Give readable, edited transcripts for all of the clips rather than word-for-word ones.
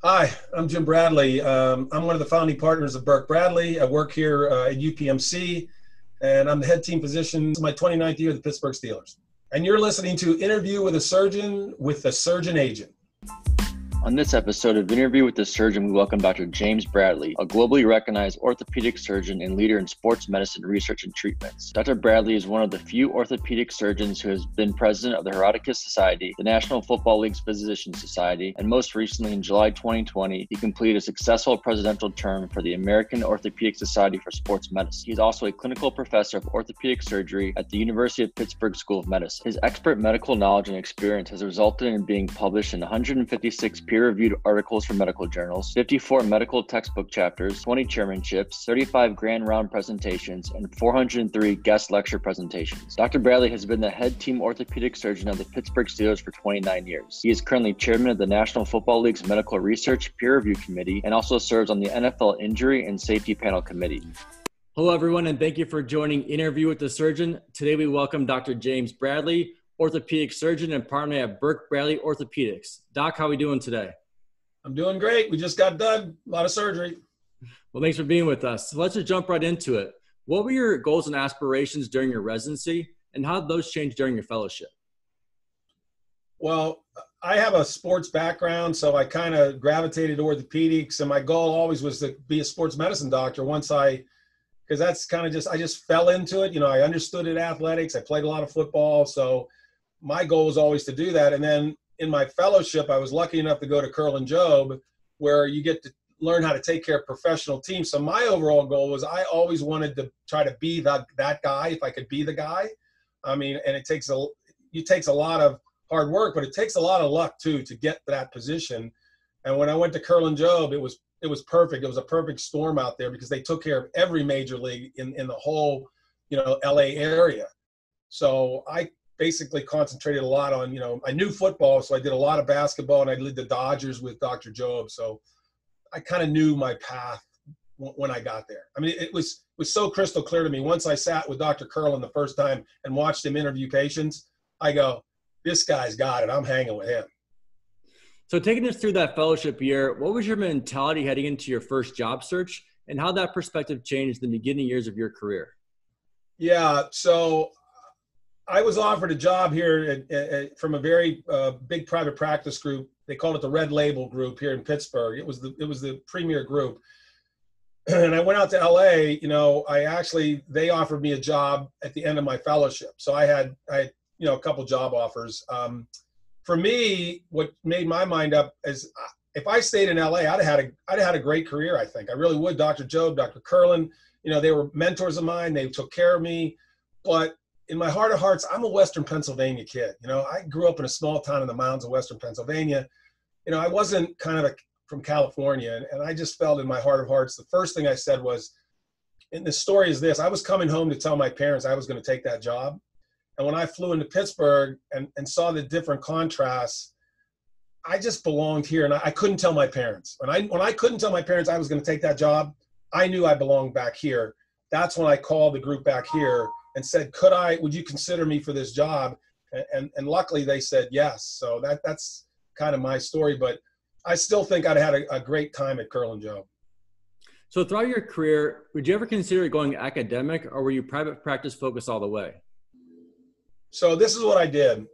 Hi, I'm Jim Bradley. I'm one of the founding partners of Burke Bradley. I work here at UPMC, and I'm the head team physician. This is my 29th year at the Pittsburgh Steelers. And you're listening to Interview with a Surgeon with the Surgeon Agent. On this episode of Interview with the Surgeon, we welcome Dr. James Bradley, a globally recognized orthopedic surgeon and leader in sports medicine research and treatments. Dr. Bradley is one of the few orthopedic surgeons who has been president of the Orthopaedics Society, the National Football League's Physician Society, and most recently in July 2020, he completed a successful presidential term for the American Orthopaedic Society for Sports Medicine. He is also a clinical professor of orthopedic surgery at the University of Pittsburgh School of Medicine. His expert medical knowledge and experience has resulted in being published in 156 peer-reviewed articles for medical journals, 54 medical textbook chapters, 20 chairmanships, 35 grand round presentations, and 403 guest lecture presentations. Dr. Bradley has been the head team orthopedic surgeon of the Pittsburgh Steelers for 29 years. He is currently chairman of the National Football League's Medical Research Peer Review Committee and also serves on the NFL Injury and Safety Panel Committee. Hello, everyone, and thank you for joining Interview with the Surgeon. Today, we welcome Dr. James Bradley, orthopedic surgeon and partner at Burke Bradley Orthopaedics. Doc, how are we doing today? I'm doing great. We just got done. A lot of surgery. Well, thanks for being with us. So let's just jump right into it. What were your goals and aspirations during your residency, and how did those change during your fellowship? Well, I have a sports background, so I kind of gravitated to orthopedics, and my goal always was to be a sports medicine doctor because that's kind of I just fell into it. You know, I understood it, athletics. I played a lot of football, so my goal was always to do that. And then in my fellowship, I was lucky enough to go to Curl and Job, where you get to learn how to take care of professional teams. So my overall goal was I always wanted to try to be that guy if I could be the guy. I mean, and it takes a lot of hard work, but it takes a lot of luck too to get to that position. And when I went to Curl and Job, it was perfect. It was a perfect storm out there because they took care of every major league in the whole, LA area. So I basically concentrated a lot on, I knew football, so I did a lot of basketball, and I did the Dodgers with Dr. Job. So I kind of knew my path when I got there. I mean, it was so crystal clear to me. Once I sat with Dr. Curlin the first time and watched him interview patients, I go, this guy's got it. I'm hanging with him. So taking us through that fellowship year, what was your mentality heading into your first job search, and how that perspective changed the beginning years of your career? Yeah, so I was offered a job here from a very big private practice group. They called it the Red Label Group here in Pittsburgh. It was the premier group. And I went out to LA, they offered me a job at the end of my fellowship. So I had a couple job offers. For me, what made my mind up is if I stayed in LA, I'd have had a great career, I think. I really would. Dr. Job, Dr. Curlin, they were mentors of mine. They took care of me. But in my heart of hearts, I'm a Western Pennsylvania kid. I grew up in a small town in the mountains of Western Pennsylvania. I wasn't from California. And I just felt in my heart of hearts, the first thing I said was, and the story is this, I was coming home to tell my parents I was going to take that job. And when I flew into Pittsburgh and saw the different contrasts, I just belonged here. And I couldn't tell my parents. When I couldn't tell my parents I was going to take that job, I knew I belonged back here. That's when I called the group back here and said, would you consider me for this job? And luckily they said yes. So that's kind of my story, but I still think I'd had a great time at Curl and Job. So throughout your career, would you ever consider going academic, or were you private practice focused all the way? So this is what I did.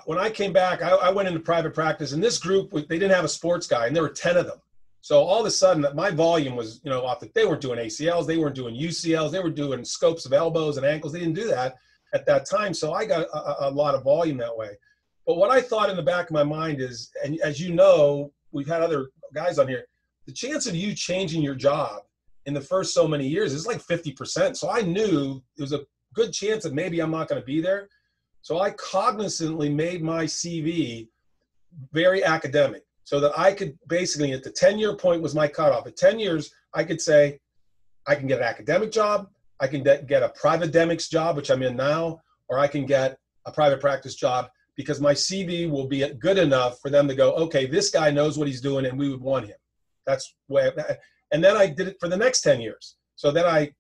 When I came back, I went into private practice, and this group, they didn't have a sports guy, and there were 10 of them. So all of a sudden, my volume was, they weren't doing ACLs, they weren't doing UCLs, they were doing scopes of elbows and ankles. They didn't do that at that time. So I got a lot of volume that way. But what I thought in the back of my mind is, and as you know, we've had other guys on here, the chance of you changing your job in the first so many years is like 50%. So I knew there was a good chance that maybe I'm not going to be there. So I cognizantly made my CV very academic so that I could basically, at the 10-year point was my cutoff. At 10 years, I could say, I can get an academic job, I can get a private demics job, which I'm in now, or I can get a private practice job, because my CV will be good enough for them to go, okay, this guy knows what he's doing and we would want him. That's where, and then I did it for the next 10 years. So then I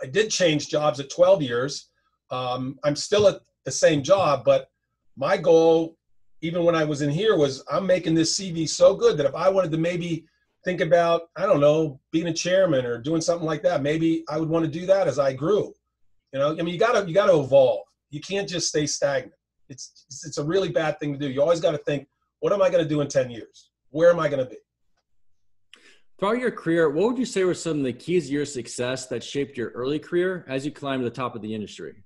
did change jobs at 12 years. I'm still at the same job, but my goal even when I was in here, was I'm making this CV so good that if I wanted to maybe think about, I don't know, being a chairman or doing something like that, maybe I would want to do that as I grew. You know, I mean, you gotta evolve. You can't just stay stagnant. It's a really bad thing to do. You always got to think, what am I going to do in 10 years? Where am I going to be? Throughout your career, what would you say were some of the keys to your success that shaped your early career as you climbed to the top of the industry?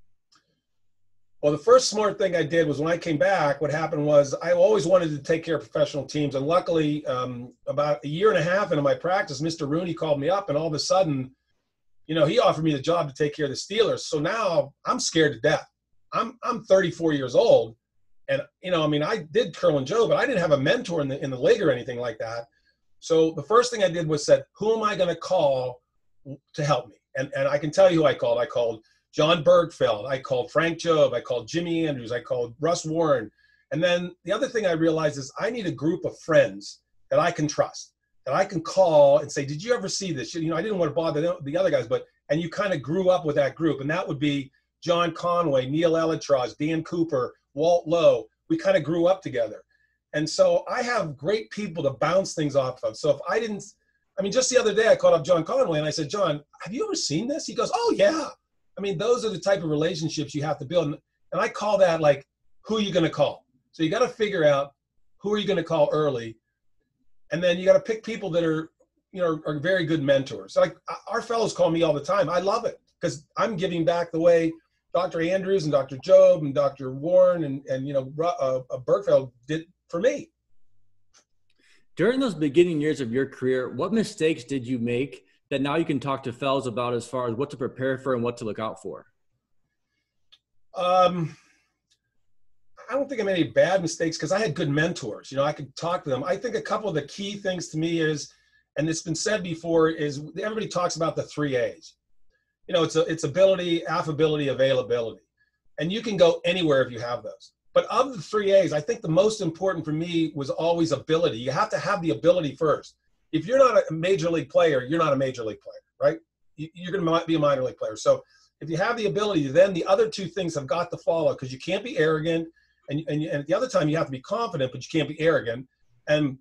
Well, the first smart thing I did was when I came back, what happened was I always wanted to take care of professional teams. And luckily, about a year and a half into my practice, Mr. Rooney called me up, and all of a sudden, you know, he offered me the job to take care of the Steelers. So now I'm scared to death. I'm 34 years old. And, you know, I mean, I did Curl and Joe, but I didn't have a mentor in the league or anything like that. So the first thing I did was said, who am I going to call to help me? And I can tell you who I called. I called John Bergfeld. I called Frank Jobe. I called Jimmy Andrews. I called Russ Warren. And then the other thing I realized is I need a group of friends that I can trust, that I can call and say, did you ever see this? You know, I didn't want to bother the other guys, and you kind of grew up with that group. And that would be John Conway, Neil Elitraz, Dan Cooper, Walt Lowe. We kind of grew up together. And so I have great people to bounce things off of. So if I didn't, I mean, just the other day I called up John Conway and I said, John, have you ever seen this? He goes, oh yeah. I mean, those are the type of relationships you have to build. And I call that like, who are you going to call? So you got to figure out who are you going to call early. And then you got to pick people that are, you know, are very good mentors. Like our fellows call me all the time. I love it because I'm giving back the way Dr. Andrews and Dr. Jobe and Dr. Warren and you know, Berkfeld did for me. During those beginning years of your career, what mistakes did you make that now you can talk to fellows about as far as what to prepare for and what to look out for? I don't think I made any bad mistakes because I had good mentors. You know, I could talk to them. I think a couple of the key things to me is, and it's been said before, is everybody talks about the 3 A's. You know, it's ability, affability, availability. And you can go anywhere if you have those. But of the 3 A's, I think the most important for me was always ability. You have to have the ability first. If you're not a major league player, you're not a major league player, right? You're going to be a minor league player. So if you have the ability, then the other two things have got to follow because you can't be arrogant. And at the other time, you have to be confident, but you can't be arrogant. And,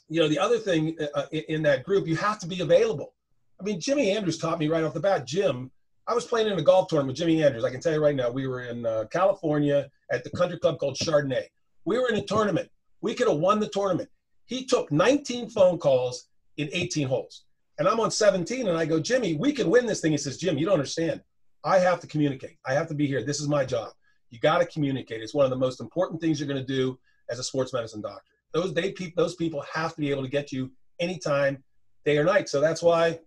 you know, the other thing in that group, you have to be available. I mean, Jimmy Andrews taught me right off the bat. Jim, I was playing in a golf tournament with Jimmy Andrews. I can tell you right now, we were in California at the country club called Chardonnay. We were in a tournament. We could have won the tournament. He took 19 phone calls in 18 holes. And I'm on 17, and I go, Jimmy, we can win this thing. He says, Jim, you don't understand. I have to communicate. I have to be here. This is my job. You got to communicate. It's one of the most important things you're going to do as a sports medicine doctor. Those people have to be able to get you anytime, day or night. So that's why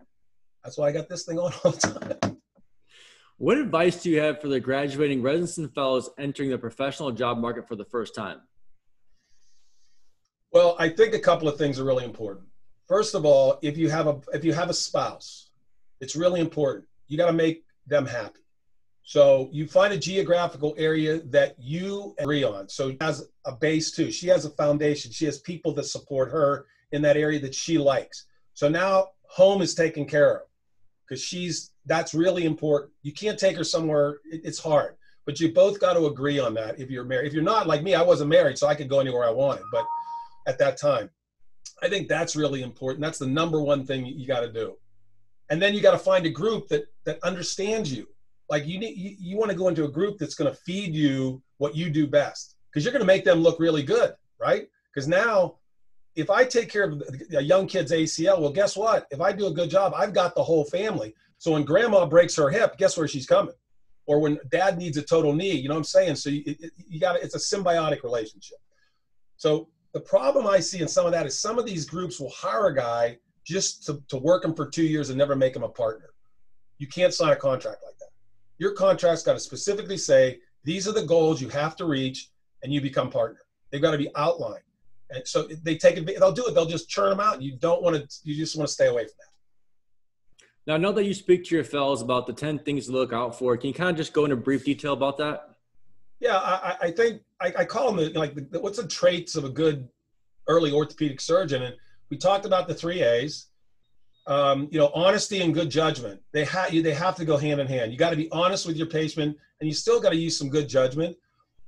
I got this thing on all the time. What advice do you have for the graduating residents and fellows entering the professional job market for the first time? Well, I think a couple of things are really important. First of all, if you have a spouse, it's really important. You got to make them happy. So you find a geographical area that you agree on. So she has a base too. She has a foundation. She has people that support her in that area that she likes. So now home is taken care of because that's really important. You can't take her somewhere. It's hard, but you both got to agree on that if you're married. If you're not, like me, I wasn't married, so I could go anywhere I wanted. But at that time, I think that's really important. That's the number one thing you got to do. And then you got to find a group that understands you. Like you want to go into a group that's going to feed you what you do best because you're going to make them look really good, right? Because now if I take care of a young kid's ACL, well, guess what? If I do a good job, I've got the whole family. So when grandma breaks her hip, guess where she's coming? Or when dad needs a total knee, you know what I'm saying? So it's a symbiotic relationship. So the problem I see in some of that is some of these groups will hire a guy just to work him for 2 years and never make him a partner. You can't sign a contract like that. Your contract's got to specifically say, these are the goals you have to reach and you become partner. They've got to be outlined. And so they'll do it. They'll just churn them out. You just want to stay away from that. Now, I know that you speak to your fellows about the 10 things to look out for. Can you kind of just go into brief detail about that? Yeah, I think I call them what's the traits of a good early orthopedic surgeon? And we talked about the 3 A's. Honesty and good judgment. They have to go hand in hand. You got to be honest with your patient, and you still got to use some good judgment.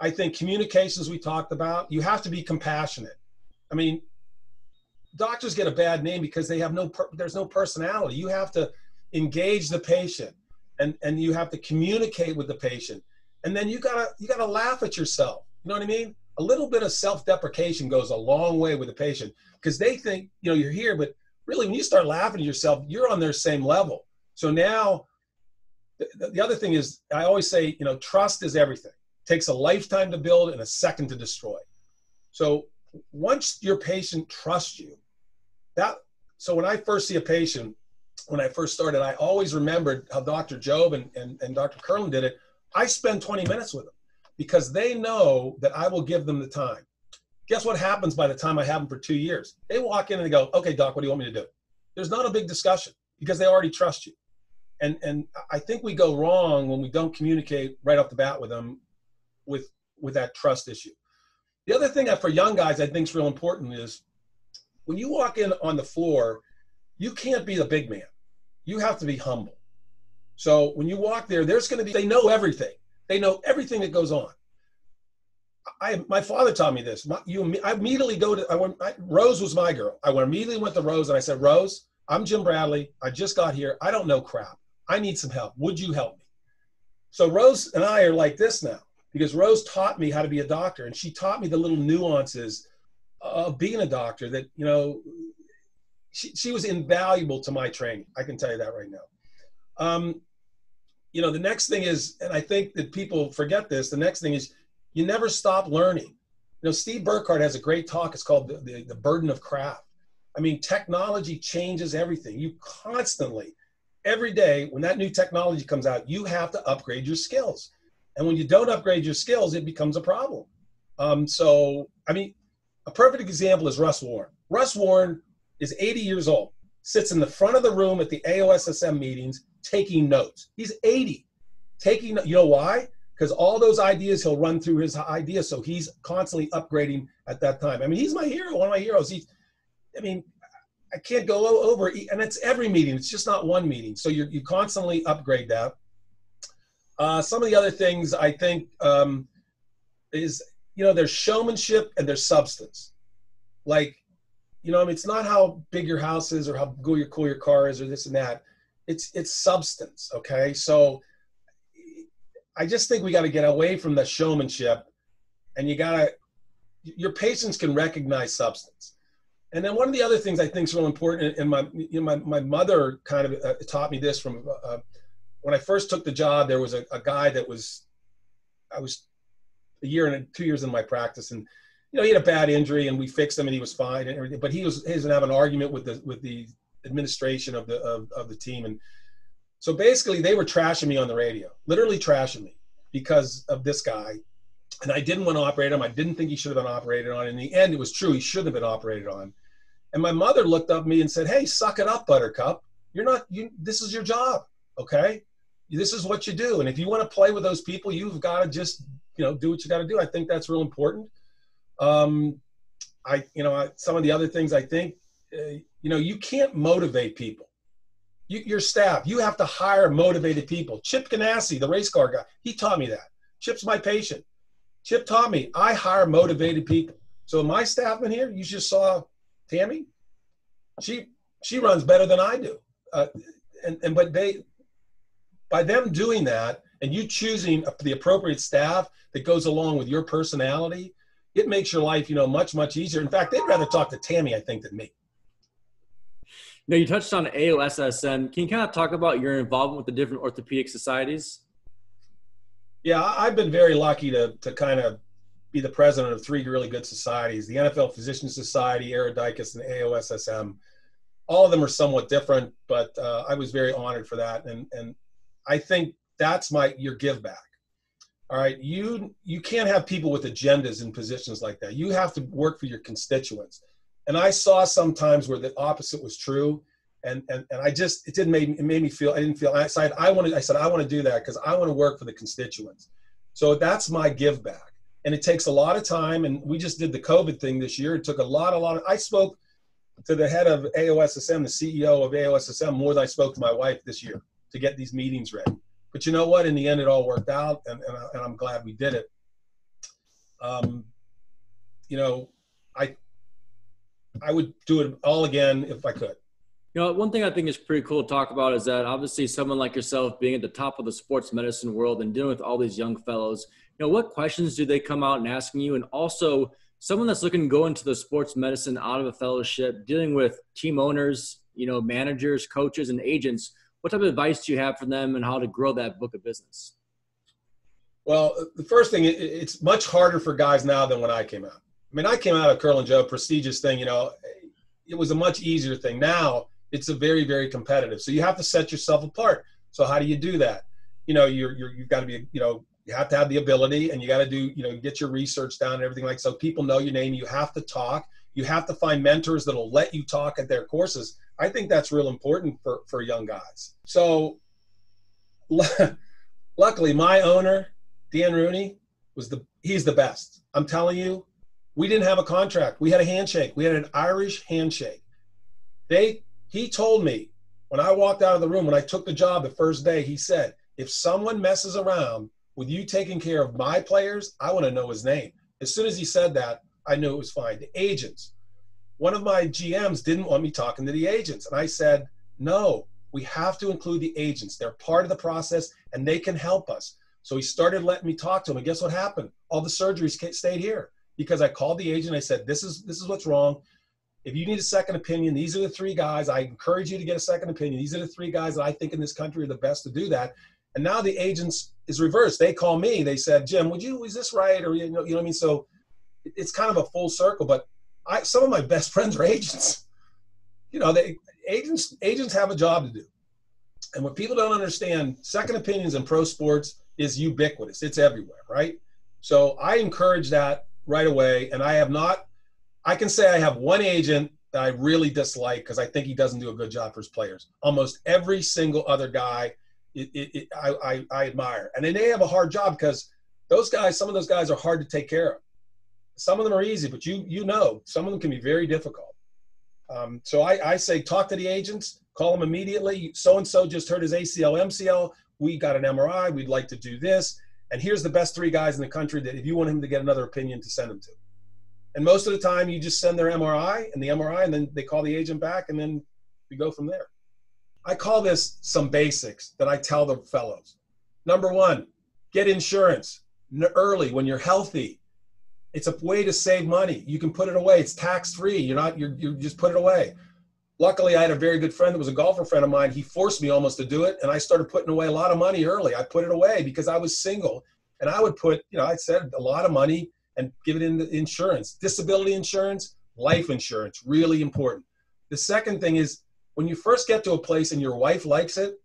I think communications we talked about, you have to be compassionate. I mean, doctors get a bad name because they have there's no personality. You have to engage the patient, and you have to communicate with the patient. And then you gotta laugh at yourself. You know what I mean? A little bit of self-deprecation goes a long way with the patient, because they think, you're here, but really when you start laughing at yourself, you're on their same level. So now the other thing is, I always say, trust is everything. It takes a lifetime to build and a second to destroy. So once your patient trusts you, so when I first see a patient, when I first started, I always remembered how Dr. Job and Dr. Curlin did it. I spend 20 minutes with them because they know that I will give them the time. Guess what happens by the time I have them for 2 years? They walk in and they go, okay, doc, what do you want me to do? There's not a big discussion because they already trust you. And I think we go wrong when we don't communicate right off the bat with them with that trust issue. The other thing that for young guys I think is real important is when you walk in on the floor, you can't be the big man. You have to be humble. So when you walk there, they know everything. They know everything that goes on. My father taught me this. I immediately Rose was my girl. I immediately went to Rose and I said, Rose, I'm Jim Bradley. I just got here. I don't know crap. I need some help. Would you help me? So Rose and I are like this now because Rose taught me how to be a doctor, and she taught me the little nuances of being a doctor that, she was invaluable to my training. I can tell you that right now. The next thing is, and I think that people forget this, the next thing is you never stop learning. Steve Burke has a great talk. It's called the Burden of Craft. I mean, technology changes everything. You constantly, every day, when that new technology comes out, you have to upgrade your skills. And when you don't upgrade your skills, it becomes a problem. A perfect example is Russ Warren. Russ Warren is 80 years old, sits in the front of the room at the AOSSM meetings taking notes. He's 80, taking, why? Because all those ideas, he'll run through his ideas. So he's constantly upgrading at that time. I mean, he's my hero, one of my heroes. I can't go over, and it's every meeting. It's just not one meeting. So you constantly upgrade that. Some of the other things I think is, there's showmanship and there's substance. It's not how big your house is or how cool your car is or this and that. It's substance, okay? So I just think we got to get away from the showmanship, and your patients can recognize substance. And then one of the other things I think is real important, and my mother kind of taught me this from when I first took the job. There was a guy I was a year and 2 years in my practice, and he had a bad injury, and we fixed him, and he was fine and everything. But he was going to have an argument with the administration of the team, and so basically they were trashing me on the radio, literally trashing me because of this guy. And I didn't want to operate on him. I didn't think he should have been operated on. In the end, it was true. He shouldn't have been operated on. And my mother looked up at me and said, hey, suck it up, Buttercup. This is your job, okay? This is what you do. And if you want to play with those people, you've got to just, do what you got to do. I think that's real important. Some of the other things I think, you can't motivate people. Your staff, you have to hire motivated people. Chip Ganassi, the race car guy, he taught me that. Chip's my patient. Chip taught me I hire motivated people. So my staff in here, you just saw Tammy. She runs better than I do. But by them doing that and you choosing the appropriate staff that goes along with your personality, it makes your life, much, much easier. In fact, they'd rather talk to Tammy, I think, than me. Now, you touched on AOSSM. Can you kind of talk about your involvement with the different orthopedic societies? Yeah, I've been very lucky to kind of be the president of 3 really good societies, the NFL Physicians Society, Erudicus, and AOSSM. All of them are somewhat different, but I was very honored for that. And I think that's your give back. All right, you can't have people with agendas in positions like that. You have to work for your constituents. And I saw sometimes where the opposite was true, and it made me feel, I said I want to do that because I want to work for the constituents. So that's my give back. And it takes a lot of time, and we just did the COVID thing this year. It took a lot of, I spoke to the head of AOSSM, the CEO of AOSSM, more than I spoke to my wife this year to get these meetings ready. But you know what? In the end, it all worked out, and I'm glad we did it. You know, I would do it all again if I could. You know, one thing I think is pretty cool to talk about is that obviously someone like yourself being at the top of the sports medicine world and dealing with all these young fellows, you know, what questions do they come out and asking you? And also someone that's looking to go into the sports medicine out of a fellowship, dealing with team owners, you know, managers, coaches, and agents, what type of advice do you have for them and how to grow that book of business? Well, the first thing, it's much harder for guys now than when I came out. I mean, I came out of Curl and Joe, prestigious thing, you know, it was a much easier thing. Now it's a very, very competitive. So you have to set yourself apart. So how do you do that? You know, you've got to be, you know, you have to have the ability, and you got to do, you know, get your research down and everything, like, so people know your name. You have to talk. You have to find mentors that'll let you talk at their courses. I think that's real important for young guys. So luckily my owner, Dan Rooney, he's the best. I'm telling you, we didn't have a contract. We had a handshake. We had an Irish handshake. He told me when I walked out of the room, when I took the job the first day, he said, if someone messes around with you taking care of my players, I want to know his name. As soon as he said that, I knew it was fine. The agents, one of my GMs didn't want me talking to the agents. And I said, no, we have to include the agents. They're part of the process and they can help us. So he started letting me talk to him. And guess what happened? All the surgeries stayed here because I called the agent. I said, this is what's wrong. If you need a second opinion, these are the three guys. I encourage you to get a second opinion. These are the three guys that I think in this country are the best to do that. And now the agents is reversed. They call me. They said, Jim, is this right? Or, you know what I mean? So it's kind of a full circle. But some of my best friends are agents. You know, agents have a job to do. And what people don't understand, second opinions in pro sports is ubiquitous. It's everywhere, right? So I encourage that right away. And I can say I have one agent that I really dislike because I think he doesn't do a good job for his players. Almost every single other guy I admire. And then they have a hard job because some of those guys are hard to take care of. Some of them are easy, but you know, some of them can be very difficult. So I say, talk to the agents, call them immediately. So-and-so just hurt his ACL, MCL. We got an MRI. We'd like to do this. And here's the best three guys in the country that if you want him to get another opinion, to send him to. And most of the time you just send their MRI and then they call the agent back and then we go from there. I call this some basics that I tell the fellows. Number one, get insurance early when you're healthy. It's a way to save money. You can put it away. It's tax-free. You just put it away. Luckily, I had a very good friend that was a golfer friend of mine. He forced me almost to do it, and I started putting away a lot of money early. I put it away because I was single, and I would put, I said a lot of money and give it into insurance. Disability insurance, life insurance, really important. The second thing is when you first get to a place and your wife likes it,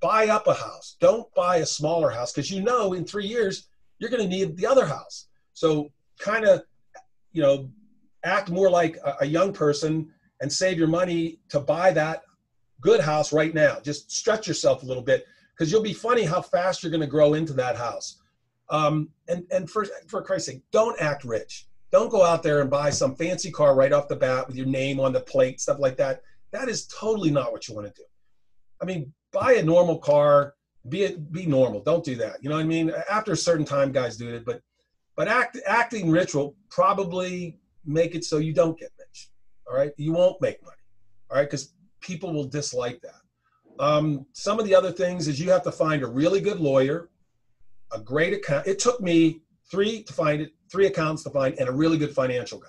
buy up a house. Don't buy a smaller house because in 3 years, you're going to need the other house. So kind of, act more like a young person and save your money to buy that good house right now. Just stretch yourself a little bit because you'll be funny how fast you're going to grow into that house. And for Christ's sake, don't act rich. Don't go out there and buy some fancy car right off the bat with your name on the plate, stuff like that. That is totally not what you want to do. I mean, buy a normal car, be normal. Don't do that. You know what I mean? After a certain time, guys do it, but acting rich will probably make it so you don't get rich. All right. You won't make money. All right. Because people will dislike that. Some of the other things is you have to find a really good lawyer, a great account. It took me three accountants to find, and a really good financial guy,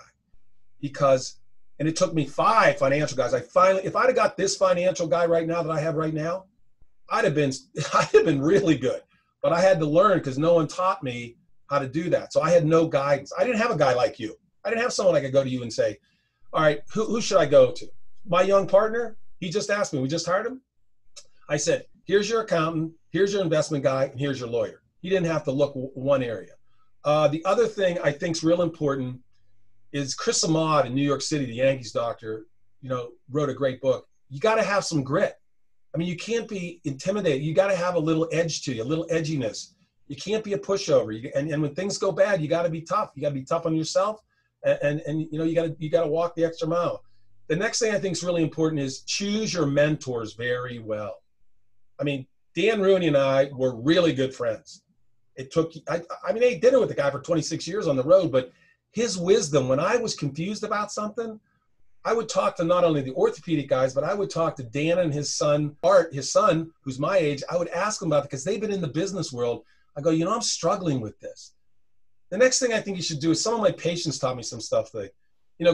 and it took me 5 financial guys. If I'd have got this financial guy right now that I have right now, I'd have been really good, but I had to learn because no one taught me how to do that. So I had no guidance. I didn't have a guy like you. I didn't have someone I could go to you and say, all right, who should I go to? My young partner, he just asked me, we just hired him. I said, here's your accountant, here's your investment guy, and here's your lawyer. He didn't have to look one area. The other thing I think is real important is Chris Ahmad in New York City, the Yankees doctor, wrote a great book. You got to have some grit. I mean, you can't be intimidated. You got to have a little edge to you, a little edginess. You can't be a pushover. And when things go bad, you got to be tough. You got to be tough on yourself, and you got to walk the extra mile. The next thing I think is really important is choose your mentors very well. I mean, Dan Rooney and I were really good friends. it took, I ate dinner with the guy for 26 years on the road, but his wisdom, when I was confused about something, I would talk to not only the orthopedic guys, but I would talk to Dan and his son, Art, his son, who's my age. I would ask them about it because they've been in the business world. I go, I'm struggling with this. The next thing I think you should do is, some of my patients taught me some stuff.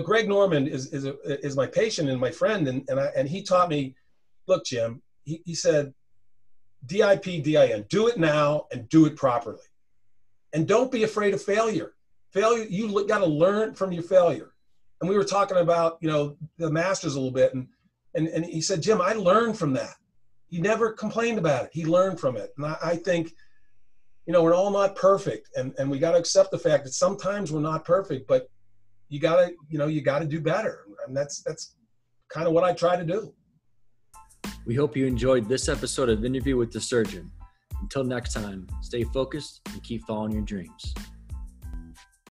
Greg Norman is my patient and my friend. And he taught me, look, Jim, he said, DIP, do it now and do it properly. And don't be afraid of failure. Failure, you got to learn from your failure. And we were talking about, the Masters a little bit. And he said, Jim, I learned from that. He never complained about it. He learned from it. And I think, we're all not perfect. And we got to accept the fact that sometimes we're not perfect, but you got to do better. And that's kind of what I try to do. We hope you enjoyed this episode of Interview with the Surgeon. Until next time, stay focused and keep following your dreams.